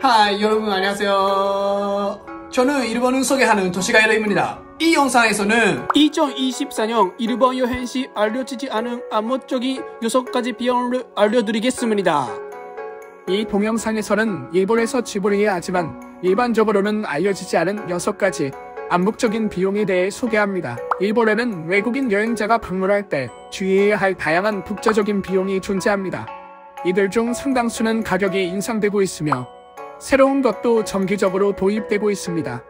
하이 여러분 안녕하세요. 저는 일본을 소개하는 도시가이러입니다. 이 영상에서는 2024년 일본 여행 시 알려지지 않은 암묵적인 6가지 비용을 알려드리겠습니다. 이 동영상에서는 일본에서 지불해야 하지만 일반적으로는 알려지지 않은 6가지 암묵적인 비용에 대해 소개합니다. 일본에는 외국인 여행자가 방문할 때 주의해야 할 다양한 국제적인 비용이 존재합니다. 이들 중 상당수는 가격이 인상되고 있으며 새로운 것도 정기적으로 도입되고 있습니다.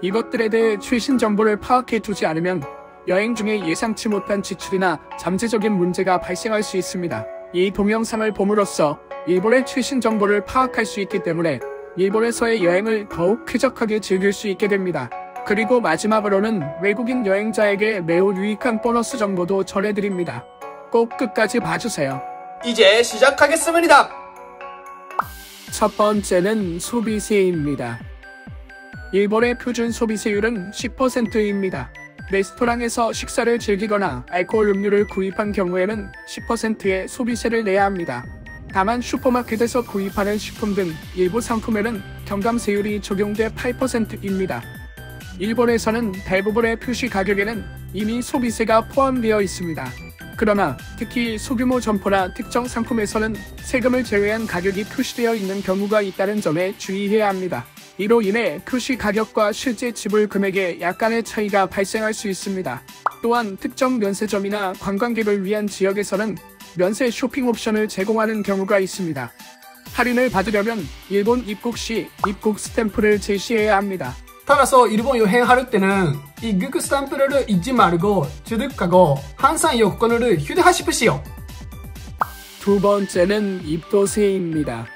이것들에 대해 최신 정보를 파악해 두지 않으면 여행 중에 예상치 못한 지출이나 잠재적인 문제가 발생할 수 있습니다. 이 동영상을 봄으로써 일본의 최신 정보를 파악할 수 있기 때문에 일본에서의 여행을 더욱 쾌적하게 즐길 수 있게 됩니다. 그리고 마지막으로는 외국인 여행자에게 매우 유익한 보너스 정보도 전해드립니다. 꼭 끝까지 봐주세요. 이제 시작하겠습니다. 첫 번째는 소비세입니다. 일본의 표준 소비세율은 10%입니다. 레스토랑에서 식사를 즐기거나 알코올 음료를 구입한 경우에는 10%의 소비세를 내야 합니다. 다만 슈퍼마켓에서 구입하는 식품 등 일부 상품에는 경감세율이 적용돼 8%입니다. 일본에서는 대부분의 표시 가격에는 이미 소비세가 포함되어 있습니다. 그러나 특히 소규모 점포나 특정 상품에서는 세금을 제외한 가격이 표시되어 있는 경우가 있다는 점에 주의해야 합니다. 이로 인해 표시 가격과 실제 지불 금액에 약간의 차이가 발생할 수 있습니다. 또한 특정 면세점이나 관광객을 위한 지역에서는 면세 쇼핑 옵션을 제공하는 경우가 있습니다. 할인을 받으려면 일본 입국 시 입국 스탬프를 제시해야 합니다. 따라서 일본 여행할 때는 입국 스탬프를 잊지 말고 주득하고 항상 여권을 휴대하십시오. 두 번째는 입도세입니다.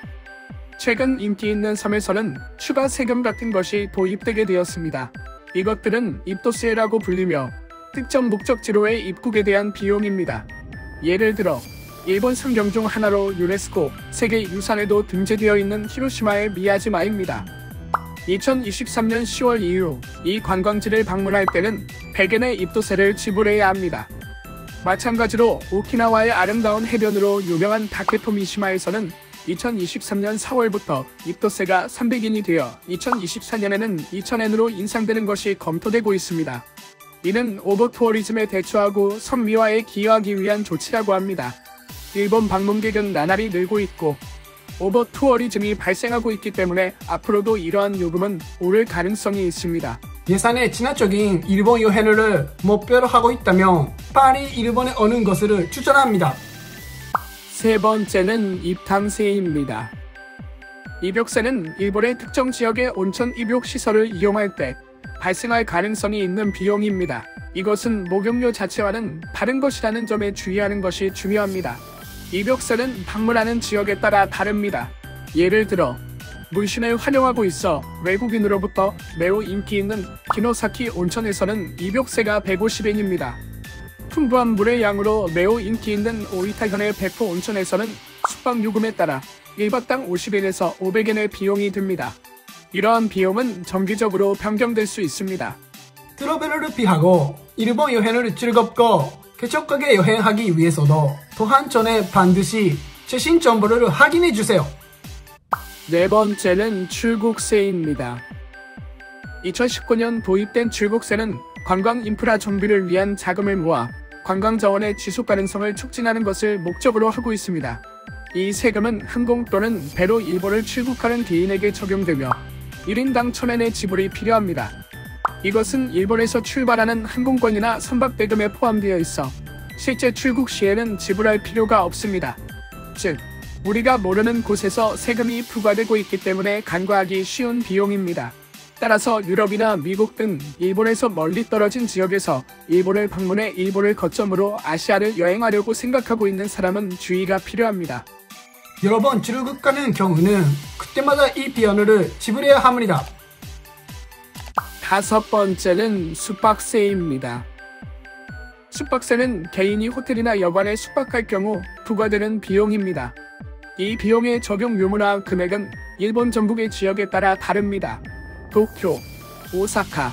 최근 인기 있는 섬에서는 추가 세금 같은 것이 도입되게 되었습니다. 이것들은 입도세라고 불리며 특정 목적지로의 입국에 대한 비용입니다. 예를 들어 일본 상경 중 하나로 유네스코 세계유산에도 등재되어 있는 히로시마의 미야지마입니다. 2023년 10월 이후 이 관광지를 방문할 때는 100엔의 입도세를 지불해야 합니다. 마찬가지로 오키나와의 아름다운 해변으로 유명한 다케토미시마에서는 2023년 4월부터 입도세가 300엔이 되어 2024년에는 2000엔으로 인상되는 것이 검토되고 있습니다. 이는 오버투어리즘에 대처하고 섬 미화에 기여하기 위한 조치라고 합니다. 일본 방문객은 나날이 늘고 있고 오버투어리즘이 발생하고 있기 때문에 앞으로도 이러한 요금은 오를 가능성이 있습니다. 예산에 진화적인 일본 여행을 목표로 하고 있다면 빨리 일본에 오는 것을 추천합니다. 세 번째는 입탕세입니다. 입욕세는 일본의 특정 지역의 온천 입욕시설을 이용할 때 발생할 가능성이 있는 비용입니다. 이것은 목욕료 자체와는 다른 것이라는 점에 주의하는 것이 중요합니다. 입욕세는 방문하는 지역에 따라 다릅니다. 예를 들어 물신을 활용하고 있어 외국인으로부터 매우 인기 있는 기노사키 온천에서는 입욕세가 150엔입니다. 풍부한 물의 양으로 매우 인기 있는 오이타현의 베포 온천에서는 숙박 요금에 따라 1박당 50엔에서 500엔의 비용이 듭니다. 이러한 비용은 정기적으로 변경될 수 있습니다. 트러블을 피하고 일본 여행을 즐겁고 쾌적하게 여행하기 위해서도 도한 전에 반드시 최신 정보를 확인해 주세요. 네 번째는 출국세입니다. 2019년 도입된 출국세는 관광 인프라 정비를 위한 자금을 모아 관광 자원의 지속 가능성을 촉진하는 것을 목적으로 하고 있습니다. 이 세금은 항공 또는 배로 일본을 출국하는 개인에게 적용되며 1인당 1000엔의 지불이 필요합니다. 이것은 일본에서 출발하는 항공권이나 선박대금에 포함되어 있어 실제 출국 시에는 지불할 필요가 없습니다. 즉, 우리가 모르는 곳에서 세금이 부과되고 있기 때문에 간과하기 쉬운 비용입니다. 따라서 유럽이나 미국 등 일본에서 멀리 떨어진 지역에서 일본을 방문해 일본을 거점으로 아시아를 여행하려고 생각하고 있는 사람은 주의가 필요합니다. 여러 번 출국하는 경우는 그때마다 이 비용을 지불해야 합니다. 다섯 번째는 숙박세입니다. 숙박세는 개인이 호텔이나 여관에 숙박할 경우 부과되는 비용입니다. 이 비용의 적용 유무나 금액은 일본 전국의 지역에 따라 다릅니다. 도쿄, 오사카,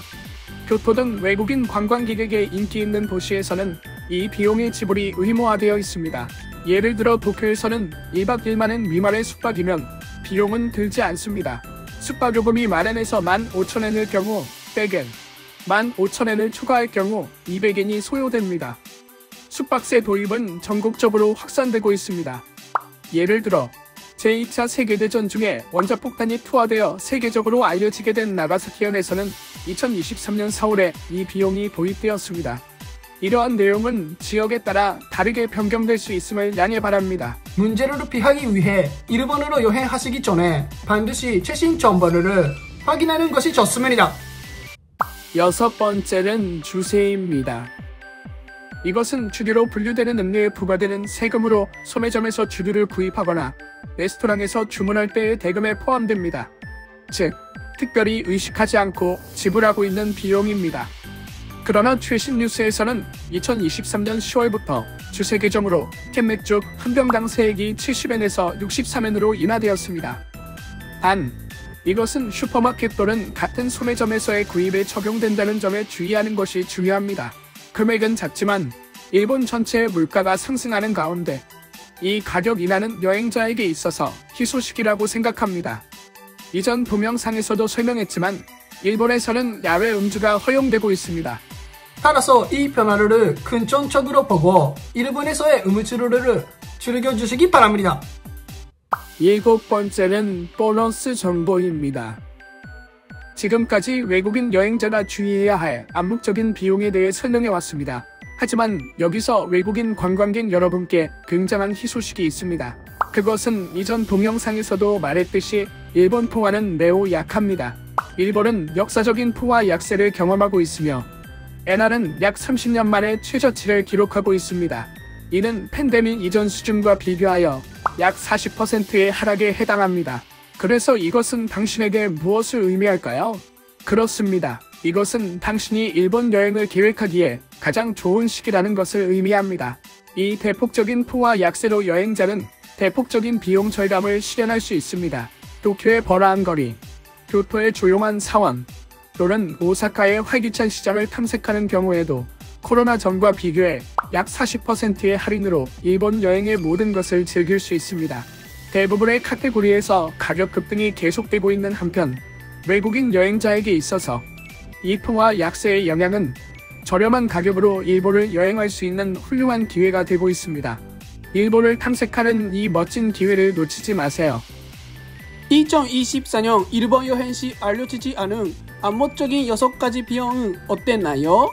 교토 등 외국인 관광객에게 인기 있는 도시에서는 이 비용의 지불이 의무화되어 있습니다. 예를 들어 도쿄에서는 1박 1만엔 미만의 숙박이면 비용은 들지 않습니다. 숙박요금이 마련해서 15,000엔일 경우 100엔, 15,000엔을 추가할 경우 200엔이 소요됩니다. 숙박세 도입은 전국적으로 확산되고 있습니다. 예를 들어 제2차 세계대전 중에 원자폭탄이 투하되어 세계적으로 알려지게 된 나가사키현에서는 2023년 4월에 이 비용이 도입되었습니다. 이러한 내용은 지역에 따라 다르게 변경될 수 있음을 양해 바랍니다. 문제를 피하기 위해 일본으로 여행하시기 전에 반드시 최신 정보를 확인하는 것이 좋습니다. 6번째는 주세입니다. 이것은 주류로 분류되는 음료에 부과되는 세금으로 소매점에서 주류를 구입하거나 레스토랑에서 주문할 때의 대금에 포함됩니다. 즉, 특별히 의식하지 않고 지불하고 있는 비용입니다. 그러나 최신 뉴스에서는 2023년 10월부터 주세 개정으로 캔맥주 한 병당 세액이 70엔에서 63엔으로 인하되었습니다. 단, 이것은 슈퍼마켓 또는 같은 소매점에서의 구입에 적용된다는 점에 주의하는 것이 중요합니다. 금액은 작지만 일본 전체의 물가가 상승하는 가운데 이 가격 인하는 여행자에게 있어서 희소식이라고 생각합니다. 이전 동영상에서도 설명했지만 일본에서는 야외 음주가 허용되고 있습니다. 따라서 이 변화를 긍정적으로 보고 일본에서의 음주를 즐겨주시기 바랍니다. 7번째는 보너스 정보입니다. 지금까지 외국인 여행자가 주의해야 할 암묵적인 비용에 대해 설명해 왔습니다. 하지만 여기서 외국인 관광객 여러분께 굉장한 희소식이 있습니다. 그것은 이전 동영상에서도 말했듯이 일본 포화는 매우 약합니다. 일본은 역사적인 포화 약세를 경험하고 있으며 엔화는 약 30년 만에 최저치를 기록하고 있습니다. 이는 팬데믹 이전 수준과 비교하여 약 40%의 하락에 해당합니다. 그래서 이것은 당신에게 무엇을 의미할까요? 그렇습니다. 이것은 당신이 일본 여행을 계획하기에 가장 좋은 시기라는 것을 의미합니다. 이 대폭적인 포화 약세로 여행자는 대폭적인 비용 절감을 실현할 수 있습니다. 도쿄의 버라한 거리, 교토의 조용한 사원, 또는 오사카의 활기찬 시장을 탐색하는 경우에도 코로나 전과 비교해 약 40%의 할인으로 일본 여행의 모든 것을 즐길 수 있습니다. 대부분의 카테고리에서 가격 급등이 계속되고 있는 한편 외국인 여행자에게 있어서 이 포화 약세의 영향은 저렴한 가격으로 일본을 여행할 수 있는 훌륭한 기회가 되고 있습니다. 일본을 탐색하는 이 멋진 기회를 놓치지 마세요. 2024년 일본 여행 시 알려지지 않은 암묵적인 6가지 비용은 어땠나요?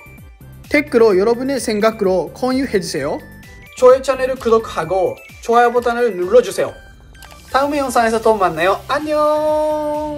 댓글로 여러분의 생각으로 공유해주세요. 저의 채널을 구독하고 좋아요 버튼을 눌러주세요. 다음 영상에서 또 만나요. 안녕.